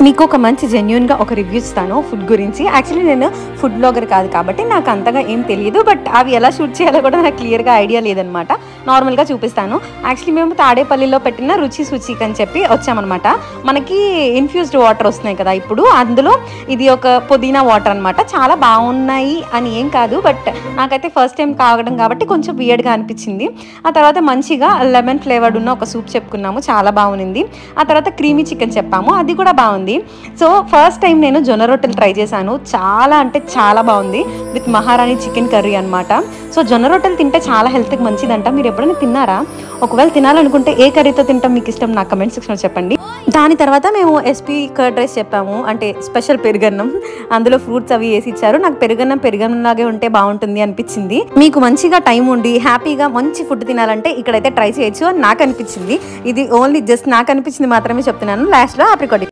మీకు ఒక మంచి జెన్యూన్గా ఒక రివ్యూ ఇస్తాను ఫుడ్ గురించి. యాక్చువల్లీ నేను ఫుడ్ బ్లాగర్ కాదు కాబట్టి నాకు అంతగా ఏం తెలియదు, బట్ అవి ఎలా షూట్ చేయాలో కూడా నాకు క్లియర్గా ఐడియా లేదనమాట. నార్మల్గా చూపిస్తాను. యాక్చువల్లీ మేము తాడేపల్లిలో పెట్టిన రుచి సూచిక్ అని చెప్పి వచ్చామన్నమాట. మనకి ఇన్ఫ్యూజ్డ్ వాటర్ వస్తున్నాయి కదా ఇప్పుడు, అందులో ఇది ఒక పుదీనా వాటర్ అనమాట. చాలా బాగున్నాయి అని ఏం కాదు, బట్ నాకైతే ఫస్ట్ టైం కావడం కాబట్టి కొంచెం వియర్డ్గా అనిపించింది. ఆ తర్వాత మంచిగా లెమన్ ఫ్లేవర్డ్ ఉన్న ఒక సూప్ చెప్పుకున్నాము, చాలా బాగుంది. ఆ తర్వాత క్రీమీ చికెన్ చెప్పాము, అది కూడా బాగుంది. సో ఫస్ట్ టైం నేను జొన్న రొట్టెలు ట్రై చేశాను, చాలా అంటే చాలా బాగుంది, విత్ మహారాణి చికెన్ కర్రీ అనమాట. సో జొన్న రొట్టెలు తింటే చాలా హెల్త్కి మంచిదంట. మీరు ఎప్పుడైనా తిన్నారా? ఒకవేళ తినాలనుకుంటే ఏ కర్రీతో తింటాం మీకు ఇష్టం నాకు కమెంట్ సెక్షన్లో చెప్పండి. దాని తర్వాత మేము ఎస్పీ కర్డ్ రైస్ చెప్పాము, అంటే స్పెషల్ పెరుగన్నం. అందులో ఫ్రూట్స్ అవి వేసి ఇచ్చారు. నాకు పెరుగన్నం లాగే ఉంటే బాగుంటుంది అనిపించింది. మీకు మంచిగా టైం ఉండి హ్యాపీగా మంచి ఫుడ్ తినాలంటే ఇక్కడైతే ట్రై చేయొచ్చు అని నాకు అనిపించింది. ఇది ఓన్లీ జస్ట్ నాకు అనిపించింది మాత్రమే చెప్తున్నాను. లాస్ట్లో ఆప్రికాట్